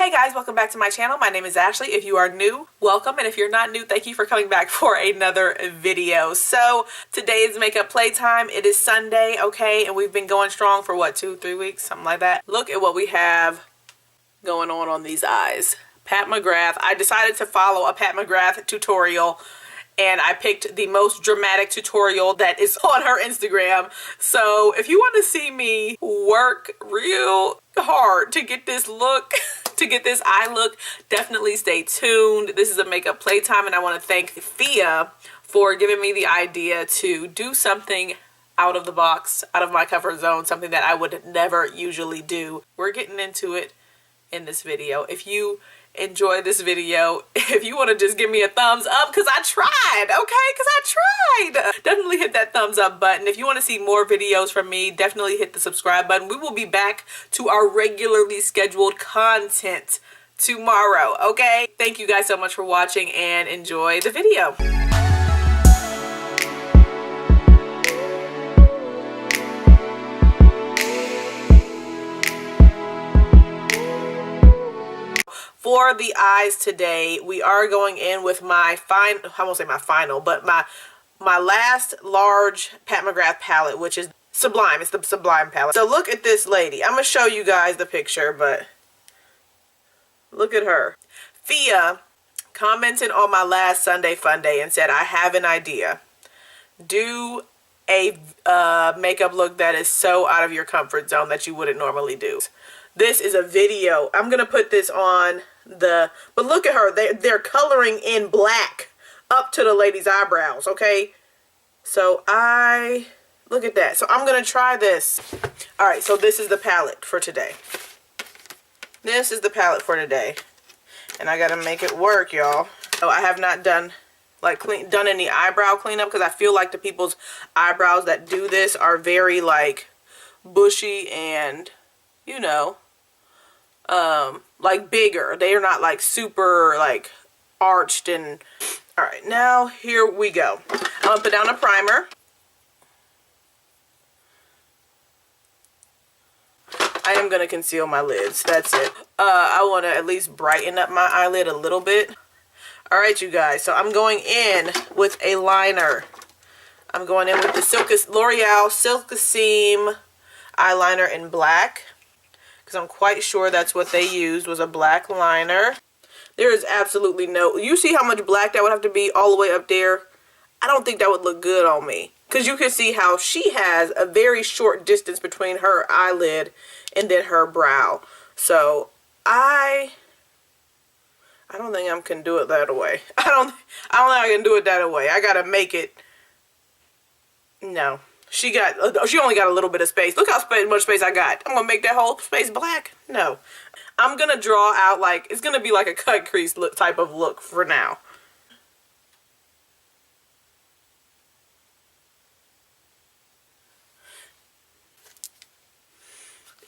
Hey guys, welcome back to my channel. My name is Ashley. If you are new, welcome, and if you're not new, thank you for coming back for another video. So today is makeup playtime. It is Sunday, okay, and we've been going strong for what, 2-3 weeks, something like that. Look at what we have going on these eyes. Pat McGrath. I decided to follow a Pat McGrath tutorial, and I picked the most dramatic tutorial that is on her Instagram. So if you want to see me work real hard to get this look, to get this eye look, definitely stay tuned. This is a makeup playtime, and I want to thank Fia for giving me the idea to do something out of the box, out of my comfort zone, something that I would never usually do. We're getting into it in this video. If you enjoy this video, if you want to just give me a thumbs up, because I tried, okay, because I tried, definitely hit that thumbs up button. If you want to see more videos from me, definitely hit the subscribe button. We will be back to our regularly scheduled content tomorrow, okay? Thank you guys so much for watching, and enjoy the video. For the eyes today, we are going in with my I won't say my final, but my last large Pat McGrath palette, which is Sublime. It's the Sublime palette. So look at this lady. I'm going to show you guys the picture, but look at her. Fia commented on my last Sunday Funday and said, I have an idea. Do a makeup look that is so out of your comfort zone that you wouldn't normally do. This is a video. I'm going to put this on but look at her. They're coloring in black up to the lady's eyebrows, okay? So look at that. So I'm going to try this. All right, so this is the palette for today. This is the palette for today. And I got to make it work, y'all. So I have not done any eyebrow cleanup, because I feel like the people's eyebrows that do this are very like bushy and, you know, like bigger. They are not like super like arched. And all right, now here we go. I'm gonna put down a primer. I am gonna conceal my lids. That's it. I want to at least brighten up my eyelid a little bit. All right, you guys. So I'm going in with a liner. I'm going in with the L'Oreal Silkissime eyeliner in black, because I'm quite sure that's what they used, was a black liner. There is absolutely no... You see how much black that would have to be all the way up there? I don't think that would look good on me, because you can see how she has a very short distance between her eyelid and then her brow. So I don't think I can do it that way. I don't think I can do it that way. I gotta make it... No. She only got a little bit of space. Look how much space I got. I'm gonna make that whole space black? No. I'm gonna draw out like, it's gonna be like a cut crease look type of look for now.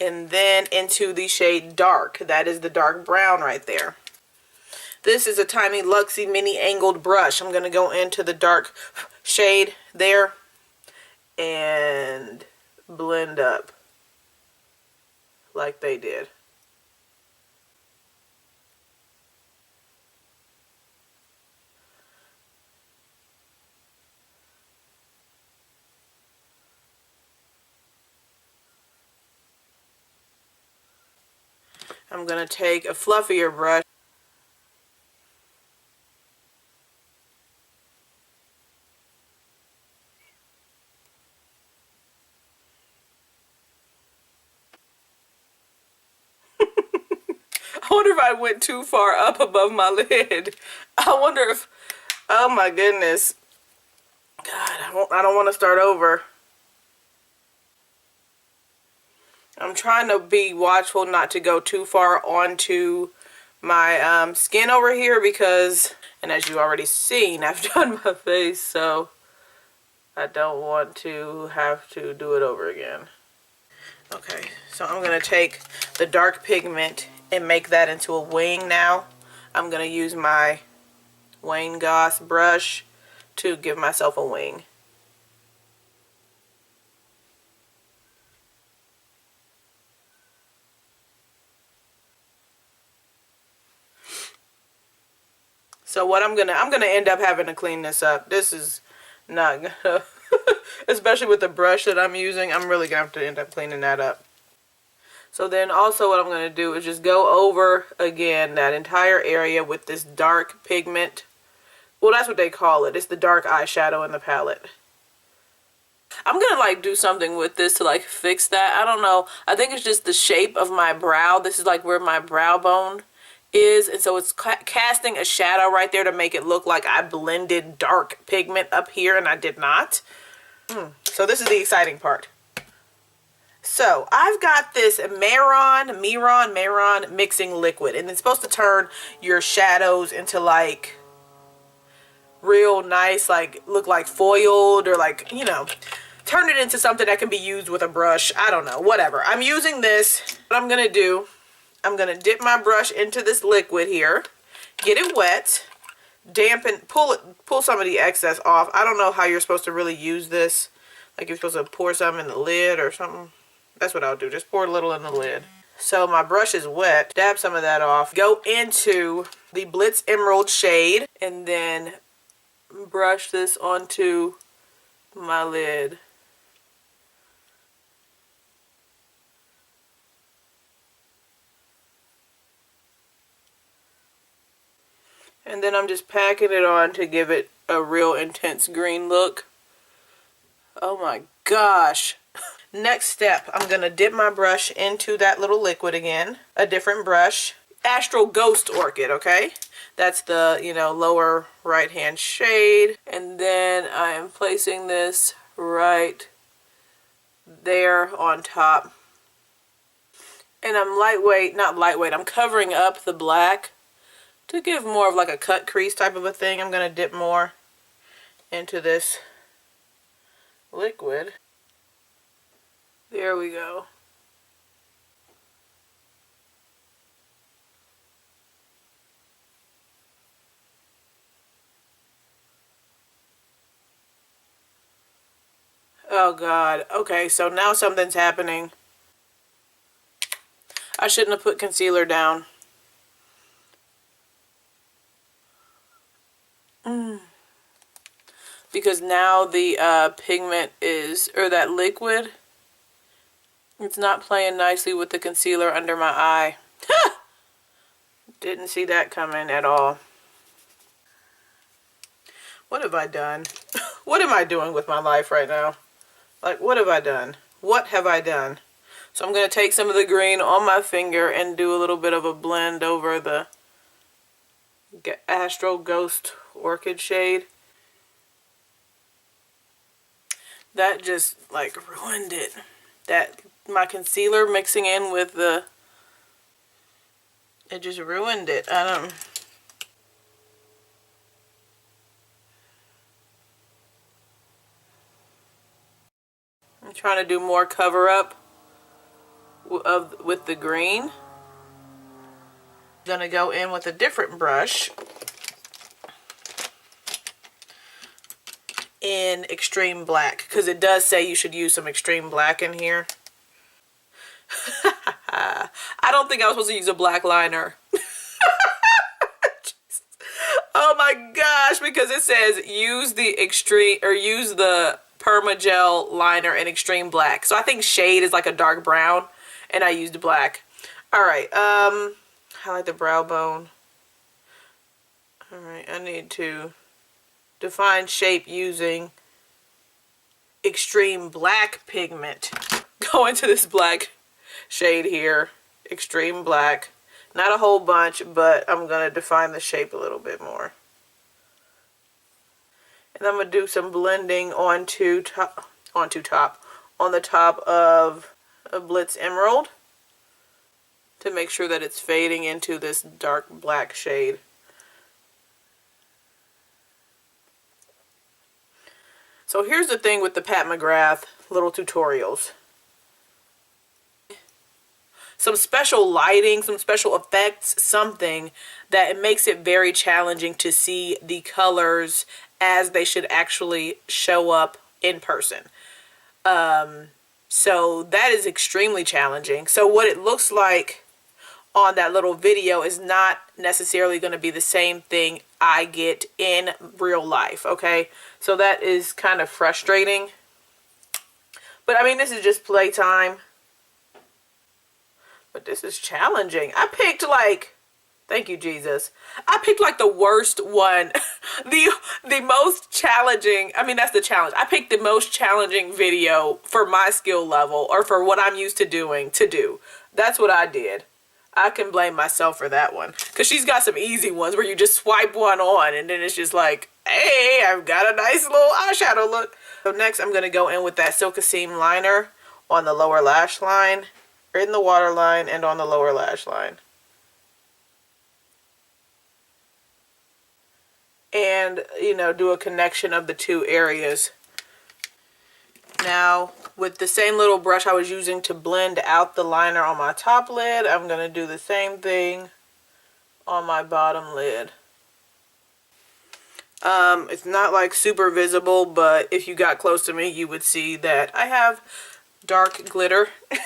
And then into the shade dark. That is the dark brown right there. This is a tiny Luxie mini angled brush. I'm gonna go into the dark shade there and blend up like they did. I'm going to take a fluffier brush . I wonder if I went too far up above my lid. I wonder if, oh my goodness. God, I don't want to start over. I'm trying to be watchful not to go too far onto my skin over here, because, and as you already seen, I've done my face, so I don't want to have to do it over again. Okay, so I'm going to take the dark pigment and make that into a wing now. I'm going to use my Wayne Goss brush to give myself a wing. So what I'm gonna end up having to clean this up. This is not gonna, especially with the brush that I'm using, I'm really gonna have to end up cleaning that up. So then also what I'm gonna do is just go over again that entire area with this dark pigment. Well, that's what they call it. It's the dark eyeshadow in the palette. I'm gonna like do something with this to like fix that. I don't know. I think it's just the shape of my brow. This is like where my brow bone is, and so it's casting a shadow right there to make it look like I blended dark pigment up here, and I did not. So this is the exciting part. So I've got this Mehron mixing liquid, and it's supposed to turn your shadows into like real nice, like look like foiled, or like, you know, turn it into something that can be used with a brush. I don't know, whatever. I'm using this. What I'm gonna do, I'm gonna dip my brush into this liquid here, get it wet, dampen, pull some of the excess off. I don't know how you're supposed to really use this. Like you're supposed to pour some in the lid or something. That's what I'll do, just pour a little in the lid. So my brush is wet, dab some of that off, go into the Blitz Emerald shade, and then brush this onto my lid. And then I'm just packing it on to give it a real intense green look. Oh my gosh. Next step, I'm going to dip my brush into that little liquid again. A different brush. Astral Ghost Orchid, okay? That's the, you know, lower right hand shade. And then I am placing this right there on top. And I'm I'm covering up the black to give more of like a cut crease type of a thing. I'm going to dip more into this liquid. There we go. Oh God. Okay, so now something's happening. I shouldn't have put concealer down. Because now the pigment is, or that liquid, it's not playing nicely with the concealer under my eye. Didn't see that coming at all. What have I done? What am I doing with my life right now? Like, what have I done? What have I done? So I'm going to take some of the green on my finger and do a little bit of a blend over the Astral Ghost Orchid shade. That just like ruined it. That my concealer mixing in with the, it just ruined it. I'm trying to do more cover up with the green. Gonna go in with a different brush in extreme black, because it does say you should use some extreme black in here. I don't think I was supposed to use a black liner. Oh my gosh, because it says use the extreme, or use the permagel liner in extreme black. So I think shade is like a dark brown, and I used black. Alright, highlight the brow bone. Alright, I need to define shape using extreme black pigment. Go into this black shade here, extreme black. Not a whole bunch, but I'm going to define the shape a little bit more. And I'm going to do some blending on the top of a Blitz Emerald to make sure that it's fading into this dark black shade. So here's the thing with the Pat McGrath little tutorials. Some special lighting, some special effects, something that it makes it very challenging to see the colors as they should actually show up in person. So that is extremely challenging. So what it looks like on that little video is not necessarily going to be the same thing I get in real life, okay? So that is kind of frustrating. But I mean, this is just playtime. But this is challenging. I picked like, thank you, Jesus. I picked like the worst one. the most challenging, I mean, that's the challenge. I picked the most challenging video for my skill level or for what I'm used to doing to do. That's what I did. I can blame myself for that one. Because she's got some easy ones where you just swipe one on and then it's just like, hey, I've got a nice little eyeshadow look. So next I'm going to go in with that Silkissime liner on the lower lash line, in the waterline, and on the lower lash line. And, you know, do a connection of the two areas. Now, with the same little brush I was using to blend out the liner on my top lid, I'm going to do the same thing on my bottom lid. It's not like super visible, but if you got close to me, you would see that I have dark glitter on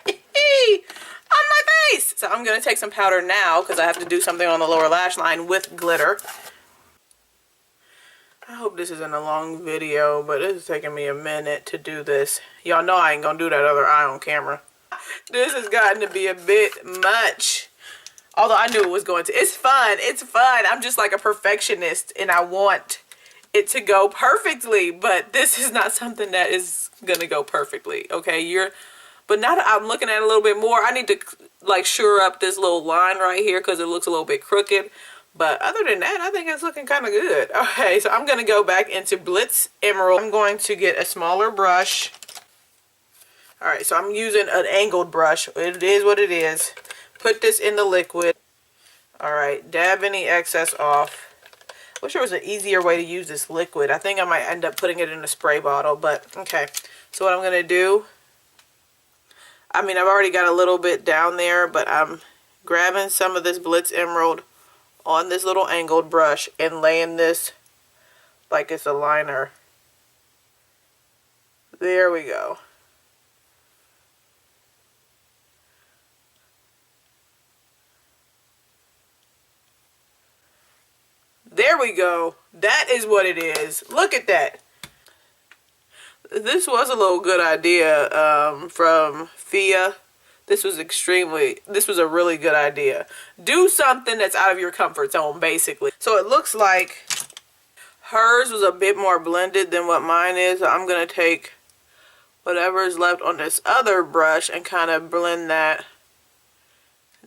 my face. So I'm going to take some powder now because I have to do something on the lower lash line with glitter. I hope this isn't a long video, but it's taking me a minute to do this. Y'all know I ain't gonna do that other eye on camera. This has gotten to be a bit much. Although I knew it was going to. It's fun. It's fun. I'm just like a perfectionist and I want it to go perfectly. But this is not something that is gonna go perfectly. Okay, but now that I'm looking at it a little bit more, I need to like shore up this little line right here because it looks a little bit crooked. But other than that, I think it's looking kind of good. Okay, so I'm going to go back into Blitz Emerald. I'm going to get a smaller brush. Alright, so I'm using an angled brush. It is what it is. Put this in the liquid. Alright, dab any excess off. Wish there was an easier way to use this liquid. I think I might end up putting it in a spray bottle, but okay. So what I'm going to do, I mean, I've already got a little bit down there, but I'm grabbing some of this Blitz Emerald on this little angled brush and laying this like it's a liner. There we go. There we go. That is what it is. Look at that. This was a little good idea from Fia. This was a really good idea. Do something that's out of your comfort zone, basically. So it looks like hers was a bit more blended than what mine is. So I'm going to take whatever is left on this other brush and kind of blend that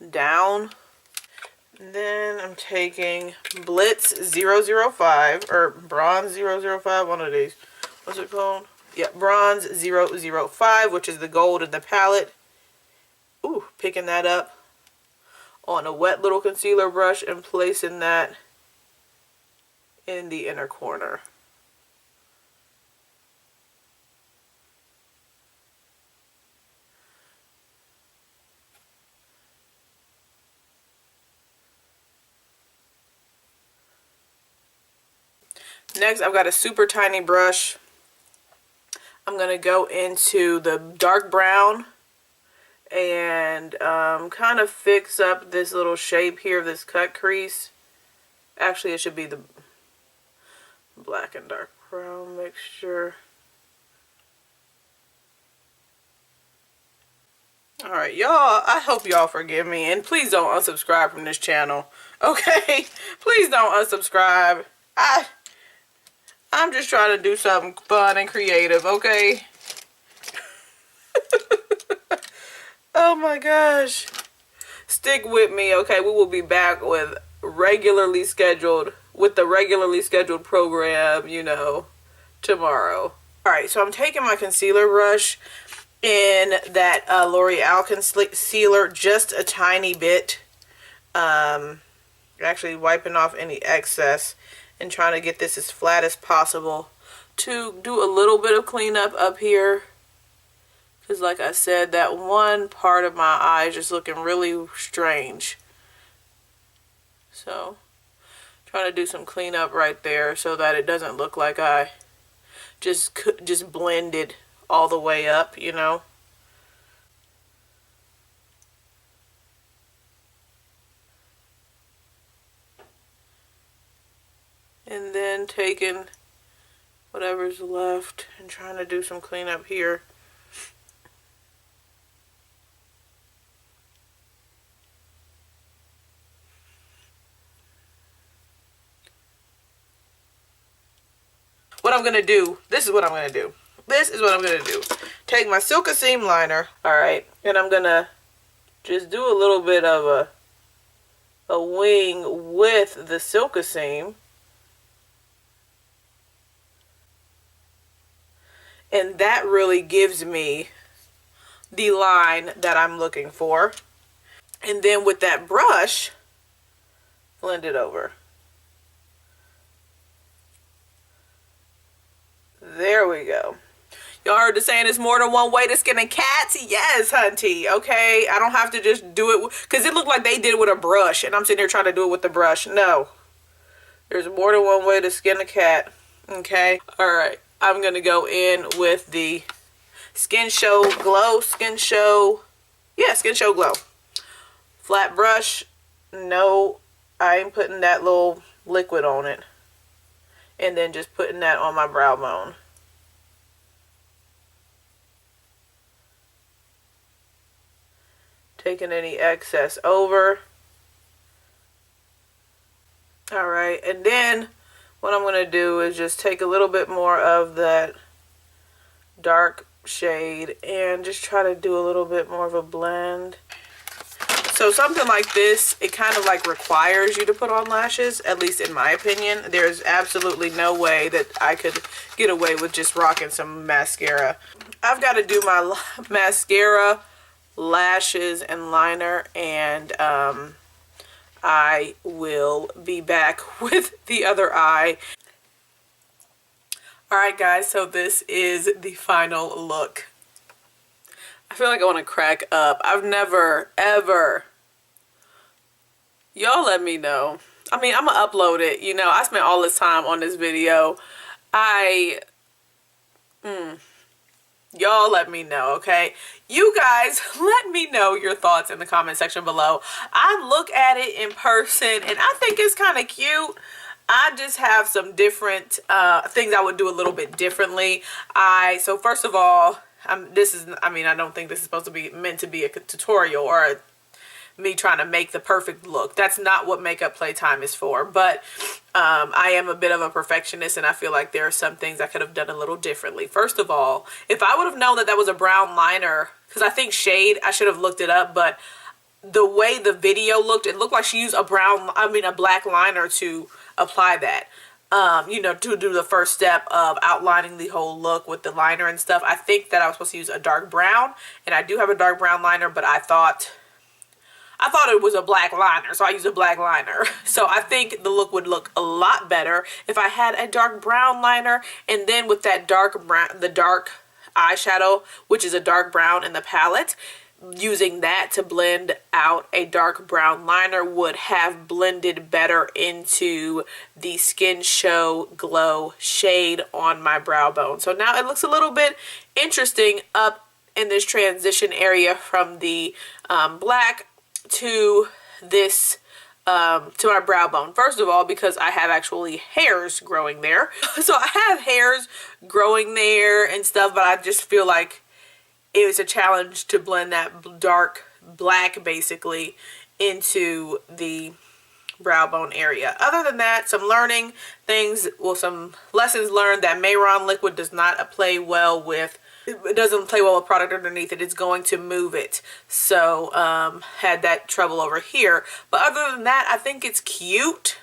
down. And then I'm taking Blitz 005 or Bronze 005, one of these. What's it called? Yeah, Bronze 005, which is the gold in the palette. Ooh, picking that up on a wet little concealer brush and placing that in the inner corner. Next, I've got a super tiny brush. I'm going to go into the dark brown and kind of fix up this little shape here of this cut crease. Actually, it should be the black and dark brown mixture. Alright, y'all, I hope y'all forgive me, and please don't unsubscribe from this channel, okay? Please don't unsubscribe. I'm just trying to do something fun and creative, okay? Oh my gosh. Stick with me, okay? We will be back with the regularly scheduled program, you know, tomorrow. Alright, so I'm taking my concealer brush in that L'Oreal concealer just a tiny bit. Actually wiping off any excess and trying to get this as flat as possible to do a little bit of cleanup up here. Because like I said, that one part of my eye is just looking really strange. So, trying to do some cleanup right there so that it doesn't look like I just blended all the way up, you know. And then taking whatever's left and trying to do some cleanup here. What I'm gonna do, this is what I'm gonna do. This is what I'm gonna do. Take my Silkissime liner, alright, and I'm gonna just do a little bit of a wing with the Silkissime. And that really gives me the line that I'm looking for. And then with that brush, blend it over. There we go. Y'all heard the saying, there's more than one way to skin a cat? Yes, hunty. Okay, I don't have to just do it, because it looked like they did it with a brush, and I'm sitting here trying to do it with the brush. No. There's more than one way to skin a cat. Okay? Alright, I'm going to go in with the Skin Show Glow. Skin Show Glow. Flat brush. No, I ain't putting that little liquid on it. And then just putting that on my brow bone. Taking any excess over. Alright, and then what I'm going to do is just take a little bit more of that dark shade and just try to do a little bit more of a blend. So something like this, it kind of like requires you to put on lashes, at least in my opinion. There's absolutely no way that I could get away with just rocking some mascara. I've got to do my mascara, lashes, and liner, and I will be back with the other eye. Alright guys, so this is the final look. I feel like I want to crack up. I've never, ever... Y'all let me know. I mean, I'm going to upload it. You know, I spent all this time on this video. Y'all let me know, okay? You guys, let me know your thoughts in the comment section below. I look at it in person, and I think it's kind of cute. I just have some different things I would do a little bit differently. So first of all, I don't think this is supposed to be meant to be a tutorial or me trying to make the perfect look. That's not what Makeup Playtime is for. But I am a bit of a perfectionist, and I feel like there are some things I could have done a little differently. First of all, if I would have known that that was a brown liner, because I think shade, I should have looked it up, but the way the video looked, it looked like she used a black liner to apply that. You know, to do the first step of outlining the whole look with the liner and stuff. I think that I was supposed to use a dark brown, and I do have a dark brown liner, but I thought it was a black liner, so I used a black liner. So I think the look would look a lot better if I had a dark brown liner, and then with that dark brown, the dark eyeshadow, which is a dark brown in the palette, using that to blend out a dark brown liner would have blended better into the Skin Show Glow shade on my brow bone. So now it looks a little bit interesting up in this transition area from the black to this to my brow bone. First of all, because I have actually hairs growing there. So I have hairs growing there and stuff, but I just feel like it was a challenge to blend that dark black basically into the brow bone area. Other than that, some learning things, well, some lessons learned that Mehron liquid does not play well with, it doesn't play well with product underneath it. It's going to move it. So had that trouble over here. But other than that, I think it's cute,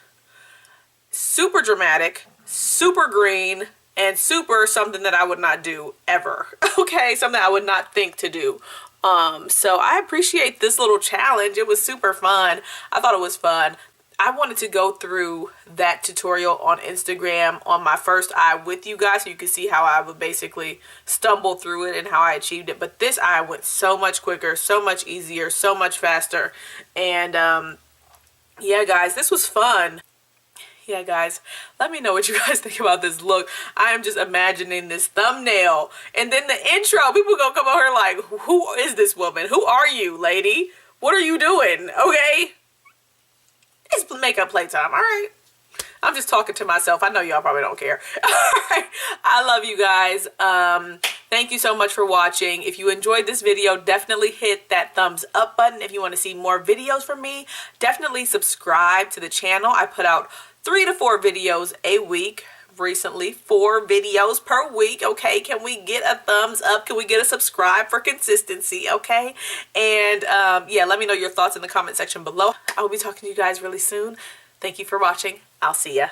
super dramatic, super green, and super something that I would not do ever. Okay, something I would not think to do. So I appreciate this little challenge. It was super fun. I thought it was fun. I wanted to go through that tutorial on Instagram on my first eye with you guys so you can see how I would basically stumble through it and how I achieved it. But this eye went so much quicker, so much easier, so much faster. And yeah, guys, this was fun. Yeah, guys, let me know what you guys think about this look. I am just imagining this thumbnail. And then the intro, people gonna come over here like, who is this woman? Who are you, lady? What are you doing? Okay? It's Makeup Playtime, alright? I'm just talking to myself. I know y'all probably don't care. Alright, I love you guys. Thank you so much for watching. If you enjoyed this video, definitely hit that thumbs up button. If you want to see more videos from me, definitely subscribe to the channel. I put out 3 to 4 videos a week. Recently, 4 videos per week. Okay, can we get a thumbs up? Can we get a subscribe for consistency? Okay, and yeah, let me know your thoughts in the comment section below. I will be talking to you guys really soon. Thank you for watching. I'll see ya.